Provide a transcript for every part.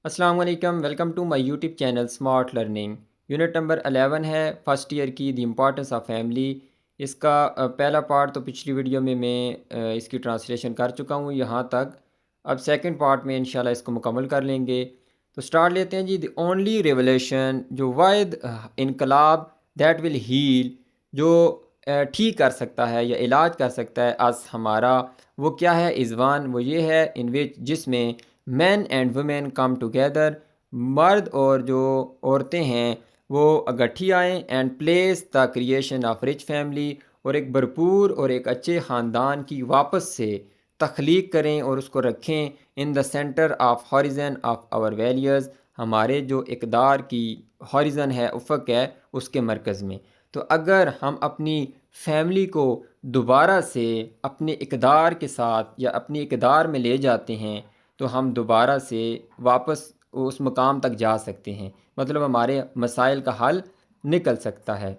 السلام علیکم، welcome to my YouTube channel smart learning. Unit number 11 ہے فرسٹ ایئر کی دی امپورٹنس آف فیملی۔ اس کا پہلا پارٹ تو پچھلی ویڈیو میں اس کی ٹرانسلیشن کر چکا ہوں یہاں تک۔ اب سیکنڈ پارٹ میں انشاءاللہ اس کو مکمل کر لیں گے۔ تو سٹارٹ لیتے ہیں جی۔ دی اونلی ریولیوشن، جو واحد انقلاب دیٹ ول ہیل، جو ٹھیک کر سکتا ہے یا علاج کر سکتا ہے از ہمارا، وہ کیا ہے؟ ازوان، وہ یہ ہے ان وچ، جس میں مین اینڈ وومین کم ٹوگیدر، مرد اور جو عورتیں ہیں وہ اکٹھی آئیں، and place the creation of rich family, اور ایک بھرپور اور ایک اچھے خاندان کی واپس سے تخلیق کریں اور اس کو رکھیں in the centre of horizon of our values, ہمارے جو اقدار کی ہاریزن ہے، افق ہے، اس کے مرکز میں۔ تو اگر ہم اپنی فیملی کو دوبارہ سے اپنے اقدار کے ساتھ یا اپنی اقدار میں لے جاتے ہیں تو ہم دوبارہ سے واپس اس مقام تک جا سکتے ہیں، مطلب ہمارے مسائل کا حل نکل سکتا ہے۔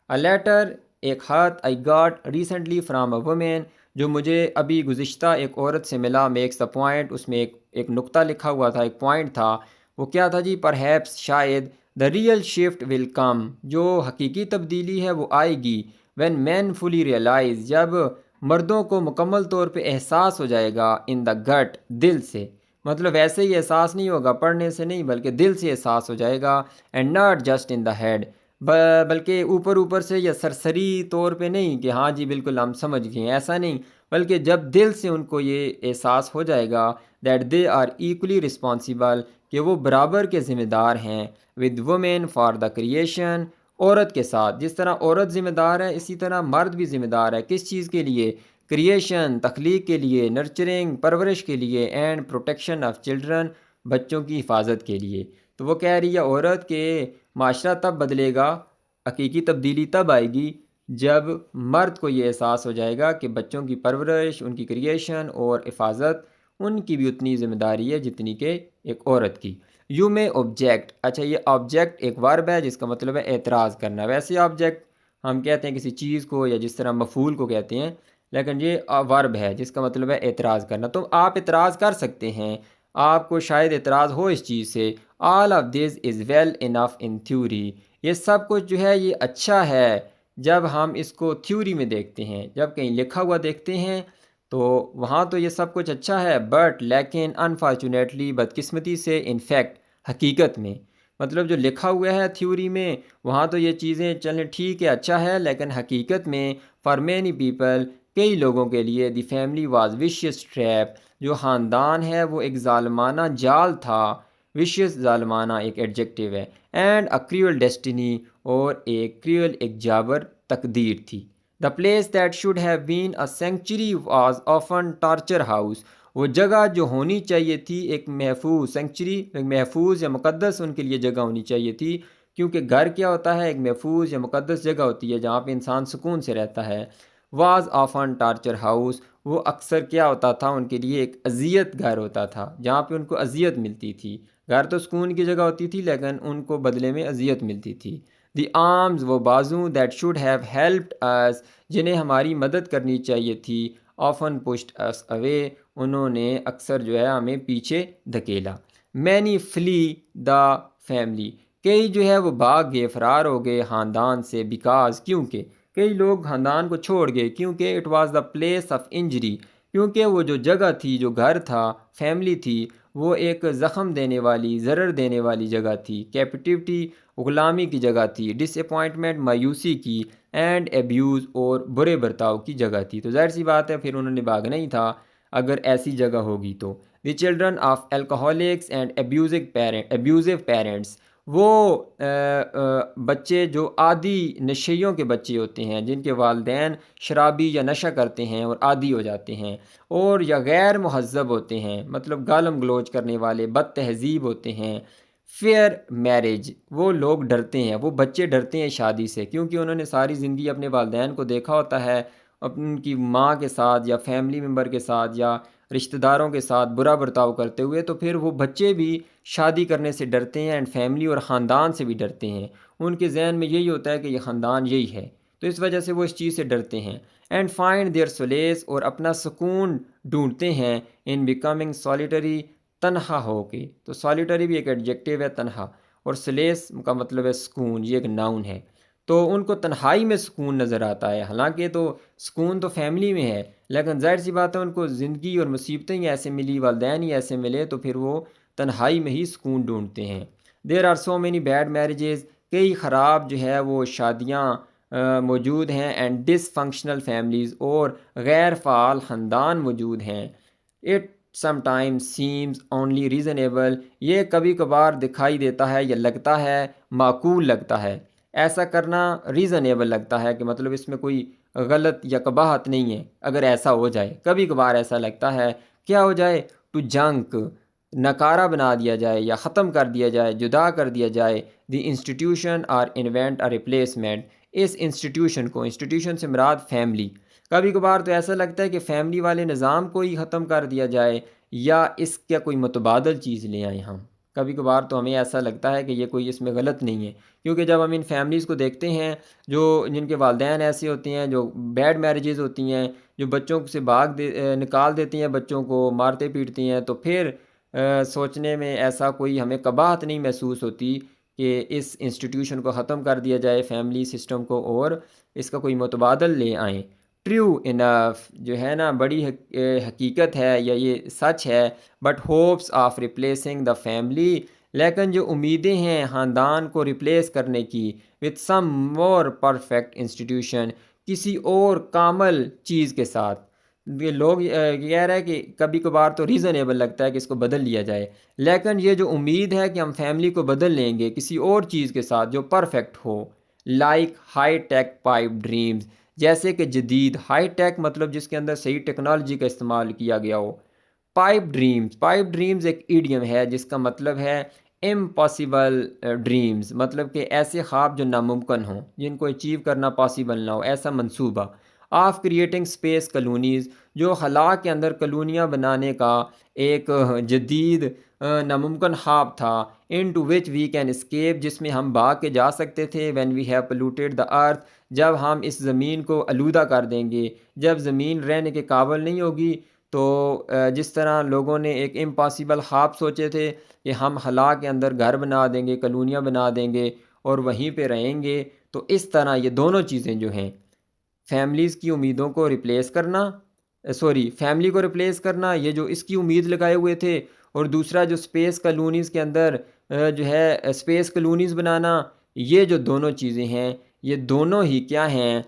A letter، ایک خط، I got recently from a woman، جو مجھے ابھی گزشتہ ایک عورت سے ملا، makes the point، اس میں ایک نقطہ لکھا ہوا تھا، ایک پوائنٹ تھا۔ وہ کیا تھا جی؟ perhaps، شاید، the real shift will come، جو حقیقی تبدیلی ہے وہ آئے گی when men fully realize، جب مردوں کو مکمل طور پہ احساس ہو جائے گا in the gut، دل سے، مطلب ویسے ہی احساس نہیں ہوگا پڑھنے سے نہیں، بلکہ دل سے احساس ہو جائے گا، and not just in the head, بلکہ اوپر سے یا سرسری طور پہ نہیں کہ ہاں جی بالکل ہم سمجھ گئے ہیں، ایسا نہیں، بلکہ جب دل سے ان کو یہ احساس ہو جائے گا that they are equally responsible, کہ وہ برابر کے ذمہ دار ہیں، with women for the creation, عورت کے ساتھ، جس طرح عورت ذمہ دار ہے اسی طرح مرد بھی ذمہ دار ہے، کس چیز کے لیے؟ کریشن، تخلیق کے لیے، نرچرنگ، پرورش کے لیے، اینڈ پروٹیکشن آف چلڈرن، بچوں کی حفاظت کے لیے۔ تو وہ کہہ رہی ہے عورت کہ معاشرہ تب بدلے گا، حقیقی تبدیلی تب آئے گی جب مرد کو یہ احساس ہو جائے گا کہ بچوں کی پرورش، ان کی کریشن اور حفاظت ان کی بھی اتنی ذمہ داری ہے جتنی کہ ایک عورت کی۔ یو میں آبجیکٹ، اچھا یہ آبجیکٹ ایک ورب ہے جس کا مطلب ہے اعتراض کرنا۔ ویسے آبجیکٹ ہم کہتے ہیں کسی چیز کو، یا جس طرح مفعول کو کہتے ہیں، لیکن یہ ورب ہے جس کا مطلب ہے اعتراض کرنا۔ تو آپ اعتراض کر سکتے ہیں، آپ کو شاید اعتراض ہو اس چیز سے۔ All of this is well enough in theory, یہ سب کچھ جو ہے یہ اچھا ہے جب ہم اس کو تھیوری میں دیکھتے ہیں، جب کہیں لکھا ہوا دیکھتے ہیں تو وہاں تو یہ سب کچھ اچھا ہے، بٹ لیکن انفارچونیٹلی، بدقسمتی سے، ان فیکٹ، حقیقت میں، مطلب جو لکھا ہوا ہے تھیوری میں وہاں تو یہ چیزیں چلیں ٹھیک ہے، اچھا ہے، لیکن حقیقت میں فار مینی پیپل، کئی لوگوں کے لیے، the family was vicious trap, جو خاندان ہے وہ ایک ظالمانہ جال تھا۔ ویشیس، ظالمانہ ایک ایڈجیکٹیو ہے، اینڈ اے کریول ڈیسٹینی، اور ایک کریول، ایک جابر تقدیر تھی۔ The place that should have been a sanctuary was often torture house, وہ جگہ جو ہونی چاہیے تھی ایک محفوظ سینکچری، ایک محفوظ یا مقدس ان کے لیے جگہ ہونی چاہیے تھی، کیونکہ گھر کیا ہوتا ہے؟ ایک محفوظ یا مقدس جگہ ہوتی ہے جہاں پہ انسان سکون سے رہتا ہے۔ واز آفن ٹارچر ہاؤس، وہ اکثر کیا ہوتا تھا ان کے لیے؟ ایک اذیت گھر ہوتا تھا جہاں پہ ان کو اذیت ملتی تھی۔ گھر تو سکون کی جگہ ہوتی تھی لیکن ان کو بدلے میں اذیت ملتی تھی۔ دی آرمز، وہ بازو، دیٹ شوڈ ہیو ہیلپڈ اس، جنہیں ہماری مدد کرنی چاہیے تھی، آفن پشڈ اس اوے، انہوں نے اکثر جو ہے ہمیں پیچھے دھکیلا۔ مینی فلی دا فیملی، کئی جو ہے وہ بھاگ گئے، فرار ہو گئے خاندان سے، بیکاز، کیونکہ، کئی لوگ خاندان کو چھوڑ گئے کیونکہ it was the place of injury, کیونکہ وہ جو جگہ تھی، جو گھر تھا، فیملی تھی، وہ ایک زخم دینے والی، ضرر دینے والی جگہ تھی، کیپٹیوٹی، غلامی کی جگہ تھی، ڈس اپوائنٹمنٹ، مایوسی کی، اینڈ ایبیوز، اور برے برتاؤ کی جگہ تھی۔ تو ظاہر سی بات ہے پھر انہوں نے بھاگنا ہی تھا اگر ایسی جگہ ہوگی تو۔ The children of alcoholics and abusive parents, وہ بچے جو عادی نشیوں کے بچے ہوتے ہیں، جن کے والدین شرابی یا نشہ کرتے ہیں اور عادی ہو جاتے ہیں، اور یا غیر مہذب ہوتے ہیں، مطلب گالم گلوچ کرنے والے، بد تہذیب ہوتے ہیں۔ فیئر میرج، وہ لوگ ڈرتے ہیں، وہ بچے ڈرتے ہیں شادی سے، کیونکہ انہوں نے ساری زندگی اپنے والدین کو دیکھا ہوتا ہے ان کی ماں کے ساتھ یا فیملی ممبر کے ساتھ یا رشتہ داروں کے ساتھ برا برتاؤ کرتے ہوئے، تو پھر وہ بچے بھی شادی کرنے سے ڈرتے ہیں، اینڈ فیملی اور خاندان سے بھی ڈرتے ہیں۔ ان کے ذہن میں یہی ہوتا ہے کہ یہ خاندان یہی ہے، تو اس وجہ سے وہ اس چیز سے ڈرتے ہیں۔ اینڈ فائنڈ دیئر سولیس، اور اپنا سکون ڈھونڈتے ہیں، ان بیکمنگ سولیٹری، تنہا ہو کے، تو سالیٹری بھی ایک ایڈجیکٹیو ہے تنہا، اور سلیس کا مطلب ہے سکون، یہ ایک ناؤن ہے۔ تو ان کو تنہائی میں سکون نظر آتا ہے، حالانکہ تو سکون تو فیملی میں ہے، لیکن ظاہر سی بات ہے ان کو زندگی اور مصیبتیں ہی ایسے ملی، والدین ہی ایسے ملے، تو پھر وہ تنہائی میں ہی سکون ڈھونڈتے ہیں۔ There are so many bad marriages, کئی خراب جو ہے وہ شادیاں موجود ہیں، اینڈ ڈس فنکشنل فیملیز، اور غیر فعال خاندان موجود ہیں۔ It some time seems only reasonable, یہ کبھی کبھار دکھائی دیتا ہے یا لگتا ہے، معقول لگتا ہے، ایسا کرنا ریزنیبل لگتا ہے کہ مطلب اس میں کوئی غلط یا قباحت نہیں ہے اگر ایسا ہو جائے، کبھی کبھار ایسا لگتا ہے، کیا ہو جائے، ٹو جنک، نکارہ بنا دیا جائے یا ختم کر دیا جائے، جدا کر دیا جائے، دی انسٹیٹیوشن اور انوینٹ اور ریپلیسمنٹ، اس انسٹیٹیوشن کو، انسٹیٹیوشن سے مراد فیملی، کبھی کبھار تو ایسا لگتا ہے کہ فیملی والے نظام کو ہی ختم کر دیا جائے یا اس کا کوئی متبادل چیز لے آئیں ہم۔ کبھی کبھار تو ہمیں ایسا لگتا ہے کہ یہ کوئی اس میں غلط نہیں ہے، کیونکہ جب ہم ان فیملیز کو دیکھتے ہیں جو جن کے والدین ایسے ہوتے ہیں، جو بیڈ میرجز ہوتی ہیں، جو بچوں سے نکال دیتی ہیں، بچوں کو مارتے پیٹتی ہیں، تو پھر سوچنے میں ایسا کوئی ہمیں قباحت نہیں محسوس ہوتی کہ اس انسٹیٹیوشن کو ختم کر دیا جائے، فیملی سسٹم کو، اور اس کا کوئی متبادل لے آئیں۔ ٹریو انف جو ہے نا، بڑی حقیقت ہے یا یہ سچ ہے، but hopes of replacing the family, لیکن جو امیدیں ہیں خاندان کو ریپلیس کرنے کی، with some more perfect institution, کسی اور کامل چیز کے ساتھ، یہ لوگ کہہ رہے ہیں کہ کبھی کبھار تو ریزنیبل لگتا ہے کہ اس کو بدل لیا جائے، لیکن یہ جو امید ہے کہ ہم فیملی کو بدل لیں گے کسی اور چیز کے ساتھ جو پرفیکٹ ہو، like high tech pipe dreams, جیسے کہ جدید، ہائی ٹیک مطلب جس کے اندر صحیح ٹیکنالوجی کا استعمال کیا گیا ہو۔ پائپ ڈریمز ایک ایڈیم ہے جس کا مطلب ہے امپاسبل ڈریمز، مطلب کہ ایسے خواب جو ناممکن ہوں، جن کو اچیو کرنا پاسبل نہ ہو، ایسا منصوبہ۔ آف کریٹنگ اسپیس کلونیز، جو خلا کے اندر کلونیاں بنانے کا ایک جدید ناممکن خواب تھا، into which we can escape, جس میں ہم بھاگ کے جا سکتے تھے، when we have polluted the earth, جب ہم اس زمین کو آلودہ کر دیں گے، جب زمین رہنے کے قابل نہیں ہوگی، تو جس طرح لوگوں نے ایک امپاسبل خواب سوچے تھے کہ ہم خلا کے اندر گھر بنا دیں گے، کلونیاں بنا دیں گے اور وہیں پہ رہیں گے، تو اس طرح یہ دونوں چیزیں جو ہیں، فیملیز کی امیدوں کو ریپلیس کرنا، فیملی کو ریپلیس کرنا، یہ جو اس کی امید لگائے ہوئے تھے، اور دوسرا جو اسپیس کالونیز کے اندر جو ہے اسپیس کالونیز بنانا، یہ جو دونوں چیزیں ہیں، یہ دونوں ہی کیا ہیں،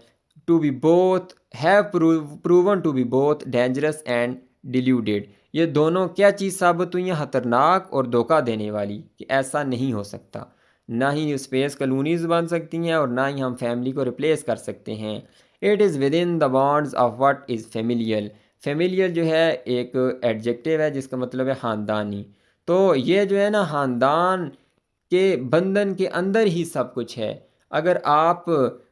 to be both have proven to be both dangerous and deluded, یہ دونوں کیا چیز ثابت ہوئی ہیں، خطرناک اور دھوکہ دینے والی، کہ ایسا نہیں ہو سکتا، نہ ہی اسپیس کالونیز بن سکتی ہیں اور نہ ہی ہم فیملی کو ریپلیس کر سکتے ہیں۔ It is with in the bonds of what is familial, familial جو ہے ایک ایڈجیکٹیو ہے جس کا مطلب ہے خاندانی، تو یہ جو ہے نا خاندان کے بندھن کے اندر ہی سب کچھ ہے۔ اگر آپ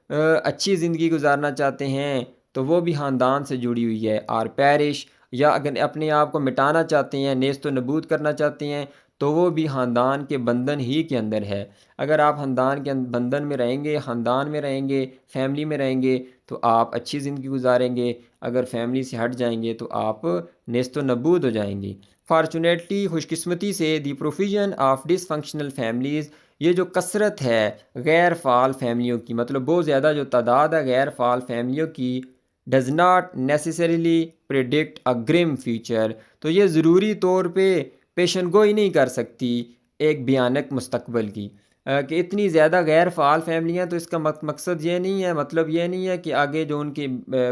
اچھی زندگی گزارنا چاہتے ہیں تو وہ بھی خاندان سے جڑی ہوئی ہے، اور پیرش، یا اگر اپنے آپ کو مٹانا چاہتے ہیں، نیست و نبود کرنا چاہتے ہیں، تو وہ بھی خاندان کے بندھن ہی کے اندر ہے۔ اگر آپ خاندان کے بندھن میں رہیں گے، خاندان میں رہیں گے، فیملی میں رہیں گے، تو آپ اچھی زندگی گزاریں گے، اگر فیملی سے ہٹ جائیں گے تو آپ نیست و نبود ہو جائیں گے۔ فارچونیٹلی، خوش قسمتی سے، دی پروفیژن آف ڈس فنکشنل فیملیز، یہ جو کثرت ہے غیر فعال فیملیوں کی، مطلب بہت زیادہ جو تعداد ہے غیر فعال فیملیوں کی، ڈز ناٹ نیسیسریلی پریڈکٹ اے گرم فیوچر، تو یہ ضروری طور پہ پیشن گوئی نہیں کر سکتی ایک بھیانک مستقبل کی، کہ اتنی زیادہ غیر فعال فیملیاں، تو اس کا مقصد یہ نہیں ہے، مطلب یہ نہیں ہے کہ آگے جو ان کے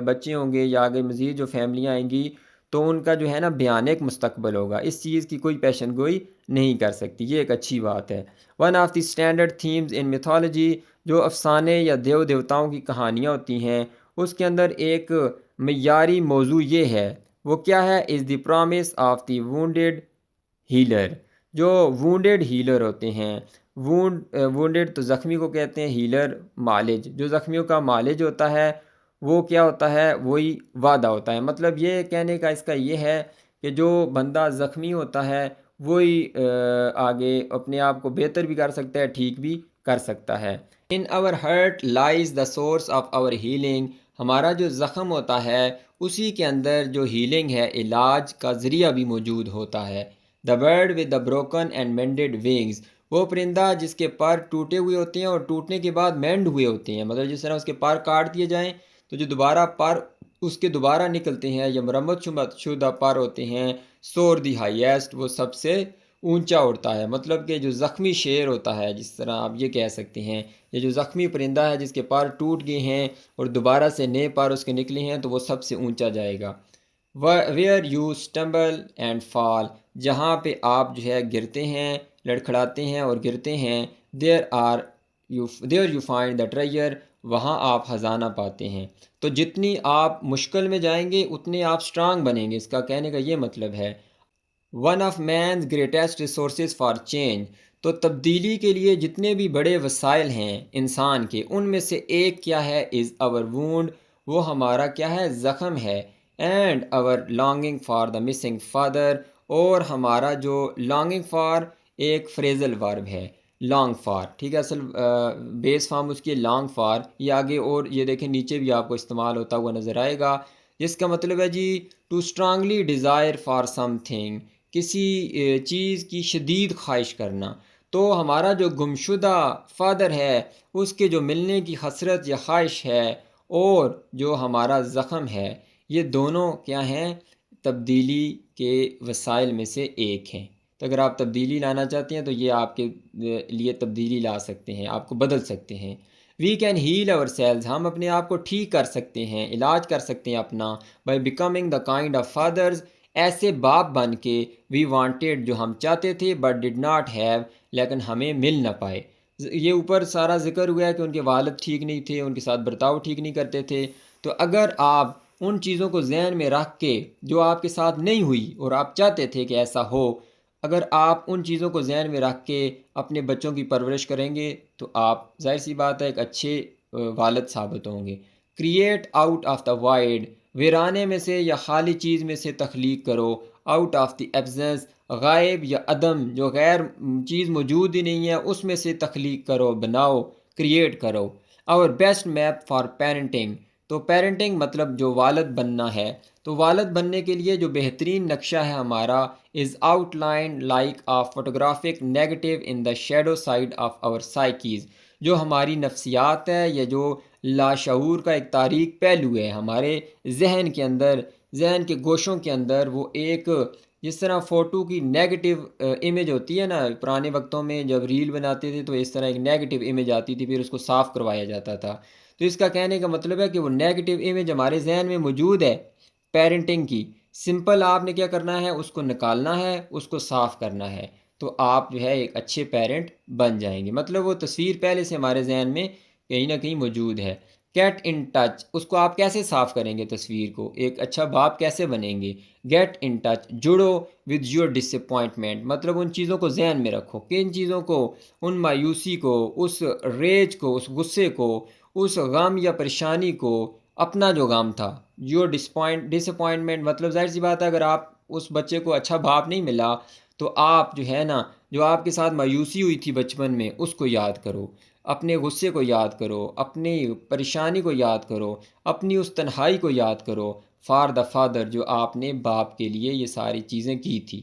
بچے ہوں گے یا آگے مزید جو فیملیاں آئیں گی تو ان کا جو ہے نا بھیانک مستقبل ہوگا، اس چیز کی کوئی پیشن گوئی نہیں کر سکتی، یہ ایک اچھی بات ہے۔ One of the standard themes in mythology, جو افسانے یا دیوتاؤں کی کہانیاں ہوتی ہیں، اس کے اندر ایک معیاری موضوع یہ ہے، وہ کیا ہے، is the promise of the wounded healer, جو وونڈیڈ ہیلر ہوتے ہیں، وونڈیڈ تو زخمی کو کہتے ہیں، ہیلر معالج، جو زخمیوں کا معالج ہوتا ہے، وہ کیا ہوتا ہے، وہی وعدہ ہوتا ہے، مطلب یہ کہنے کا اس کا یہ ہے کہ جو بندہ زخمی ہوتا ہے وہی آگے اپنے آپ کو بہتر بھی کر سکتا ہے، ٹھیک بھی کر سکتا ہے۔ In our hurt lies the source of our healing, ہمارا جو زخم ہوتا ہے اسی کے اندر جو ہیلنگ ہے، علاج کا ذریعہ بھی موجود ہوتا ہے۔ The bird with the broken and mended wings, وہ پرندہ جس کے پر ٹوٹے ہوئے ہوتے ہیں اور ٹوٹنے کے بعد مینڈ ہوئے ہوتے ہیں، مطلب جس طرح اس کے پر کاٹ دیے جائیں تو جو دوبارہ پر اس کے دوبارہ نکلتے ہیں یا مرمت شدہ پر ہوتے ہیں، سور دی ہائیسٹ، وہ سب سے اونچا اڑتا ہے، مطلب کہ جو زخمی شیر ہوتا ہے، جس طرح آپ یہ کہہ سکتے ہیں، یہ جو زخمی پرندہ ہے جس کے پر ٹوٹ گئے ہیں اور دوبارہ سے نئے پر اس کے نکلے ہیں تو وہ سب سے اونچا جائے گا۔ ویئر یو اسٹمبل اینڈ فال، جہاں پہ آپ جو ہے گرتے ہیں، لڑکھڑاتے ہیں اور گرتے ہیں، there you find the treasure, وہاں آپ خزانہ پاتے ہیں۔ تو جتنی آپ مشکل میں جائیں گے اتنے آپ اسٹرانگ بنیں گے، اس کا کہنے کا یہ مطلب ہے۔ One of man's greatest resources for change, تو تبدیلی کے لیے جتنے بھی بڑے وسائل ہیں انسان کے، ان میں سے ایک کیا ہے، از آور وونڈ، وہ ہمارا کیا ہے، زخم ہے، and our longing for the missing father, اور ہمارا جو لانگنگ فار ایک فریزل ورب ہے، لانگ فار، ٹھیک ہے، اصل بیس فارم اس کی لانگ فار، یہ آگے اور یہ دیکھیں نیچے بھی آپ کو استعمال ہوتا ہوا نظر آئے گا، جس کا مطلب ہے جی to strongly desire for something, کسی چیز کی شدید خواہش کرنا۔ تو ہمارا جو گمشدہ فادر ہے اس کے جو ملنے کی حسرت یا خواہش ہے، اور جو ہمارا زخم ہے، یہ دونوں کیا ہیں، تبدیلی کے وسائل میں سے ایک ہیں۔ تو اگر آپ تبدیلی لانا چاہتے ہیں تو یہ آپ کے لیے تبدیلی لا سکتے ہیں، آپ کو بدل سکتے ہیں۔ وی کین ہیل اور سیلز، ہم اپنے آپ کو ٹھیک کر سکتے ہیں، علاج کر سکتے ہیں اپنا، by becoming the kind of fathers, ایسے باپ بن کے، وی وانٹیڈ، جو ہم چاہتے تھے، بٹ ڈڈ ناٹ ہیو، لیکن ہمیں مل نہ پائے۔ یہ اوپر سارا ذکر ہوا ہے کہ ان کے والد ٹھیک نہیں تھے، ان کے ساتھ برتاؤ ٹھیک نہیں کرتے تھے۔ تو اگر آپ ان چیزوں کو ذہن میں رکھ کے جو آپ کے ساتھ نہیں ہوئی اور آپ چاہتے تھے کہ ایسا ہو، اگر آپ ان چیزوں کو ذہن میں رکھ کے اپنے بچوں کی پرورش کریں گے تو آپ ظاہر سی بات ہے ایک اچھے والد ثابت ہوں گے۔ Create out of the void, ویرانے میں سے یا خالی چیز میں سے تخلیق کرو، آؤٹ آف دی ایبسنس، غائب یا عدم، جو غیر چیز موجود ہی نہیں ہے اس میں سے تخلیق کرو، بناؤ، کریٹ کرو۔ اور بیسٹ میپ فار پیرنٹنگ، تو پیرنٹنگ مطلب جو والد بننا ہے، تو والد بننے کے لیے جو بہترین نقشہ ہے ہمارا، is outline like a photographic negative in the shadow side of our سائیکیز، جو ہماری نفسیات ہے یا جو لاشعور کا ایک تاریک پہلو ہے ہمارے ذہن کے اندر، ذہن کے گوشوں کے اندر، وہ ایک جس طرح فوٹو کی نیگیٹو امیج ہوتی ہے نا، پرانے وقتوں میں جب ریل بناتے تھے تو اس طرح ایک نیگیٹو امیج آتی تھی، پھر اس کو صاف کروایا جاتا تھا۔ تو اس کا کہنے کا مطلب ہے کہ وہ نیگیٹو امیج ہمارے ذہن میں موجود ہے پیرنٹنگ کی، سمپل آپ نے کیا کرنا ہے، اس کو نکالنا ہے، اس کو صاف کرنا ہے، تو آپ جو ہے ایک اچھے پیرنٹ بن جائیں گے۔ مطلب وہ تصویر پہلے سے ہمارے ذہن میں کہیں نہ کہیں موجود ہے۔ گیٹ ان ٹچ، اس کو آپ کیسے صاف کریں گے تصویر کو، ایک اچھا باپ کیسے بنیں گے؟ گیٹ ان ٹچ، جڑو ود یور ڈس اپوائنٹمنٹ، مطلب ان چیزوں کو ذہن میں رکھو، کن چیزوں کو، ان مایوسی کو، اس ریج کو، اس غصے کو، اس غم یا پریشانی کو، اپنا جو غم تھا، یور ڈس اپوائنٹمنٹ، مطلب ظاہر سی بات ہے اگر آپ اس بچے کو اچھا باپ نہیں ملا تو آپ جو ہے نا، جو آپ کے ساتھ مایوسی ہوئی تھی بچپن میں، اس کو یاد کرو، اپنے غصے کو یاد کرو، اپنی پریشانی کو یاد کرو، اپنی اس تنہائی کو یاد کرو، فار دا فادر، جو آپ نے باپ کے لیے یہ ساری چیزیں کی تھی۔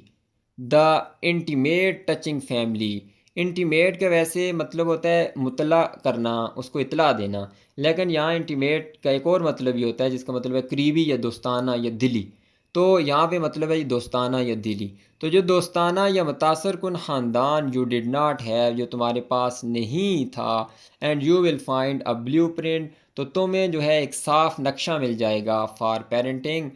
دا انٹیمیٹ ٹچنگ فیملی، انٹیمیٹ کا ویسے مطلب ہوتا ہے مطلع کرنا، اس کو اطلاع دینا، لیکن یہاں انٹیمیٹ کا ایک اور مطلب بھی ہوتا ہے جس کا مطلب ہے قریبی یا دوستانہ یا دلی، تو یہاں پہ مطلب ہے دوستانہ یا دلی۔ تو جو دوستانہ یا متاثر کن خاندان، یو ڈڈ ناٹ ہیو، جو تمہارے پاس نہیں تھا، and you will find a blue print, تو تمہیں جو ہے ایک صاف نقشہ مل جائے گا فار پیرنٹنگ،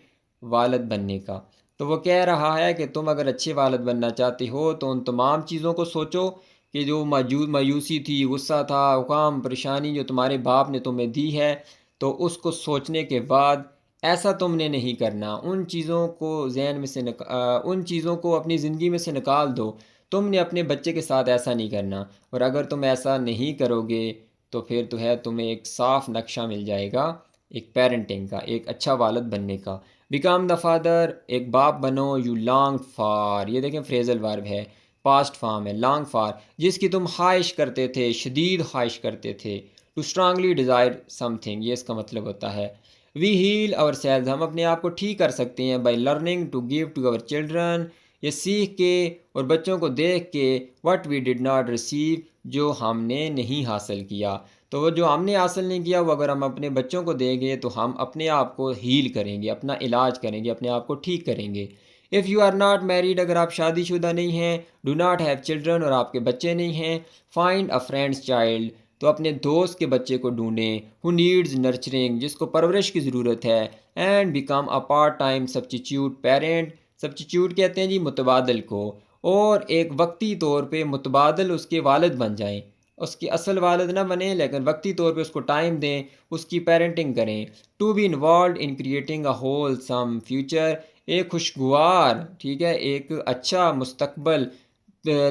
والد بننے کا۔ تو وہ کہہ رہا ہے کہ تم اگر اچھے والد بننا چاہتے ہو تو ان تمام چیزوں کو سوچو کہ جو مایوسی تھی، غصہ تھا، غم، پریشانی جو تمہارے باپ نے تمہیں دی ہے، تو اس کو سوچنے کے بعد ایسا تم نے نہیں کرنا، ان چیزوں کو ذہن میں سے ان چیزوں کو اپنی زندگی میں سے نکال دو، تم نے اپنے بچے کے ساتھ ایسا نہیں کرنا، اور اگر تم ایسا نہیں کرو گے تو پھر تو ہے تمہیں ایک صاف نقشہ مل جائے گا ایک پیرنٹنگ کا، ایک اچھا والد بننے کا۔ بیکم دا فادر، ایک باپ بنو، یو لانگ فار، یہ دیکھیں فریزل ورب ہے، پاسٹ فارم ہے، لانگ فار، جس کی تم خواہش کرتے تھے، شدید خواہش کرتے تھے، to strongly desire something, یہ اس کا مطلب ہوتا ہے۔ وی ہیل آور سیلز، ہم اپنے آپ کو ٹھیک کر سکتے ہیں by learning to give to our children یہ سیکھ کے اور بچوں کو دیکھ کے what we did not receive, جو ہم نے نہیں حاصل کیا، تو وہ جو ہم نے حاصل نہیں کیا وہ اگر ہم اپنے بچوں کو دیں گے تو ہم اپنے آپ کو ہیل کریں گے، اپنا علاج کریں گے، اپنے آپ کو ٹھیک کریں گے۔ If you are not married, اگر آپ شادی شدہ نہیں ہیں، ڈو ناٹ ہیو چلڈرن، اور آپ کے بچے نہیں ہیں، فائنڈ اے فرینڈس چائلڈ، تو اپنے دوست کے بچے کو ڈھونڈیں، ہو نیڈز نرچرنگ، جس کو پرورش کی ضرورت ہے، and become a part time substitute parent, substitute کہتے ہیں جی متبادل کو، اور ایک وقتی طور پہ متبادل اس کے والد بن جائیں، اس کی اصل والد نہ بنیں لیکن وقتی طور پہ اس کو ٹائم دیں، اس کی پیرنٹنگ کریں۔ To be involved in creating a wholesome future, ایک خوشگوار، ٹھیک ہے، ایک اچھا مستقبل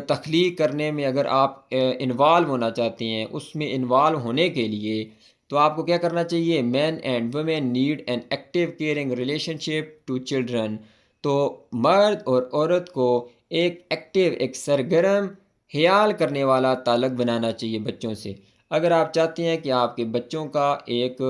تخلیق کرنے میں اگر آپ انوالو ہونا چاہتے ہیں، اس میں انوالو ہونے کے لیے تو آپ کو کیا کرنا چاہیے؟ Men and women need an active caring relationship to children, تو مرد اور عورت کو ایک ایکٹیو، ایک سرگرم خیال کرنے والا تعلق بنانا چاہیے بچوں سے۔ اگر آپ چاہتے ہیں کہ آپ کے بچوں کا ایک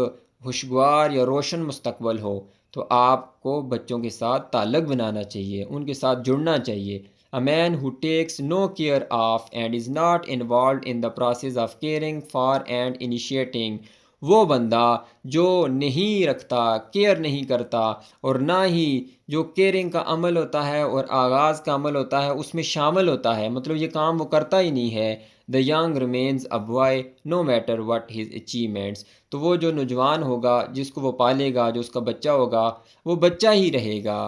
خوشگوار یا روشن مستقبل ہو تو آپ کو بچوں کے ساتھ تعلق بنانا چاہیے، ان کے ساتھ جڑنا چاہیے۔ A man who takes no care of and is not involved in the process of caring for and initiating، وہ بندہ جو نہیں رکھتا، کیئر نہیں کرتا، اور نہ ہی جو کیئرنگ کا عمل ہوتا ہے اور آغاز کا عمل ہوتا ہے اس میں شامل ہوتا ہے، مطلب یہ کام وہ کرتا ہی نہیں ہے، the young remains a boy no matter what his achievements، تو وہ جو نوجوان ہوگا جس کو وہ پالے گا، جو اس کا بچہ ہوگا، وہ بچہ ہی رہے گا،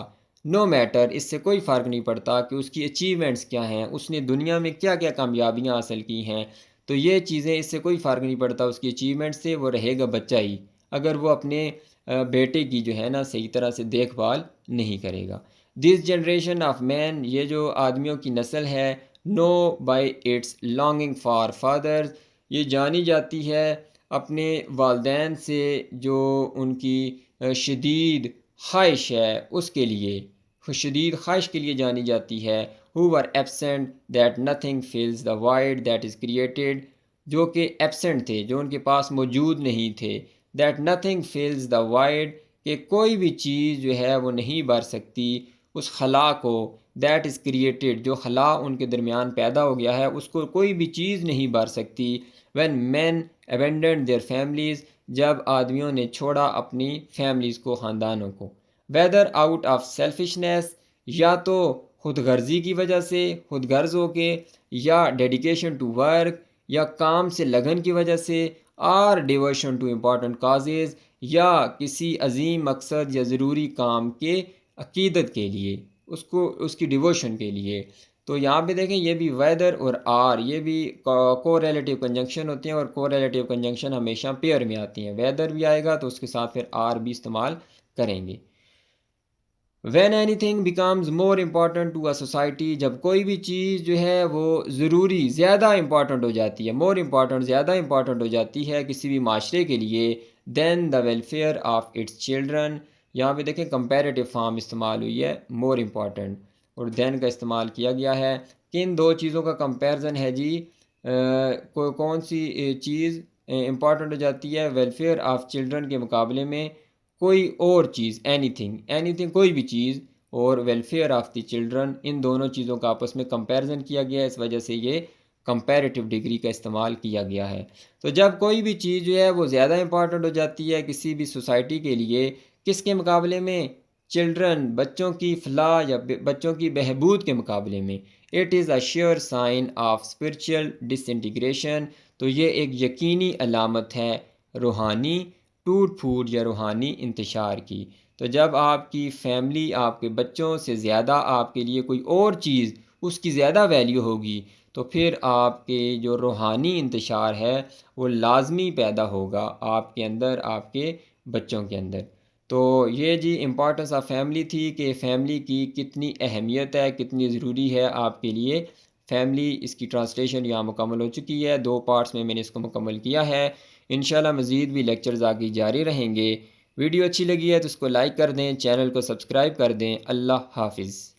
نو میٹر، اس سے کوئی فرق نہیں پڑتا کہ اس کی اچیومنٹس کیا ہیں، اس نے دنیا میں کیا کیا کامیابیاں حاصل کی ہیں، تو یہ چیزیں اس سے کوئی فرق نہیں پڑتا، اس کی اچیومنٹ سے وہ رہے گا بچہ ہی، اگر وہ اپنے بیٹے کی جو ہے نا صحیح طرح سے دیکھ بھال نہیں کرے گا۔ دس جنریشن آف مین، یہ جو آدمیوں کی نسل ہے، know by its longing for fathers, یہ جانی جاتی ہے اپنے والدین سے جو ان کی شدید خواہش ہے اس کے لیے، شدید خواہش کے لیے جانی جاتی ہے۔ who were absent that nothing fills the void that is created، جو کہ ایبسنٹ تھے، جو ان کے پاس موجود نہیں تھے، that nothing fills the void، کہ کوئی بھی چیز جو ہے وہ نہیں بھر سکتی اس خلا کو، that is created، جو خلا ان کے درمیان پیدا ہو گیا ہے اس کو کوئی بھی چیز نہیں بھر سکتی۔ when men abandoned their families، جب آدمیوں نے چھوڑا اپنی فیملیز کو، خاندانوں کو، ویدر آؤٹ آف سیلفشنیس، یا تو خود غرضی کی وجہ سے، خود غرض ہو کے، یا ڈیڈیکیشن ٹو ورک، یا کام سے لگن کی وجہ سے، اور ڈیووشن ٹو امپورٹنٹ کازز، یا کسی عظیم مقصد یا ضروری کام کے عقیدت کے لیے، اس کی ڈیووشن کے لیے۔ تو یہاں پہ دیکھیں یہ بھی ویدر اور آر، یہ بھی کو ریلیٹیو کنجنکشن ہوتے ہیں، اور کو ریلیٹیو کنجنکشن ہمیشہ پیئر میں آتی ہیں، ویدر بھی آئے گا تو اس کے ساتھ پھر آر بھی استعمال کریں گے۔ when anything becomes more important to a society، جب کوئی بھی چیز جو ہے وہ ضروری، زیادہ امپورٹنٹ ہو جاتی ہے، more important، زیادہ امپورٹنٹ ہو جاتی ہے کسی بھی معاشرے کے لیے، then the welfare of its children، یہاں پہ دیکھیں کمپیریٹیو فارم استعمال ہوئی ہے، more important، اور then کا استعمال کیا گیا ہے۔ کن دو چیزوں کا کمپیرزن ہے جی؟ کون سی چیز امپورٹنٹ ہو جاتی ہے ویلفیئر آف چلڈرن کے مقابلے میں؟ کوئی اور چیز، اینی تھنگ، کوئی بھی چیز، اور ویلفیئر آف دی چلڈرن، ان دونوں چیزوں کا آپس میں کمپیریزن کیا گیا ہے، اس وجہ سے یہ کمپیریٹیو ڈگری کا استعمال کیا گیا ہے۔ تو جب کوئی بھی چیز جو ہے وہ زیادہ امپورٹنٹ ہو جاتی ہے کسی بھی سوسائٹی کے لیے، کس کے مقابلے میں؟ چلڈرن، بچوں کی فلاح یا بچوں کی بہبود کے مقابلے میں، it is a sure sign of spiritual disintegration, تو یہ ایک یقینی علامت ہے روحانی ٹوٹ پھوٹ یا روحانی انتشار کی۔ تو جب آپ کی فیملی آپ کے بچوں سے زیادہ آپ کے لیے کوئی اور چیز اس کی زیادہ ویلیو ہوگی تو پھر آپ کے جو روحانی انتشار ہے وہ لازمی پیدا ہوگا آپ کے اندر، آپ کے بچوں کے اندر۔ تو یہ جی امپورٹنس آف فیملی تھی کہ فیملی کی کتنی اہمیت ہے، کتنی ضروری ہے آپ کے لیے فیملی۔ اس کی ٹرانسلیشن یہاں مکمل ہو چکی ہے، 2 پارٹس میں نے اس کو مکمل کیا ہے۔ انشاءاللہ مزید بھی لیکچرز آگے جاری رہیں گے۔ ویڈیو اچھی لگی ہے تو اس کو لائک کر دیں، چینل کو سبسکرائب کر دیں۔ اللہ حافظ۔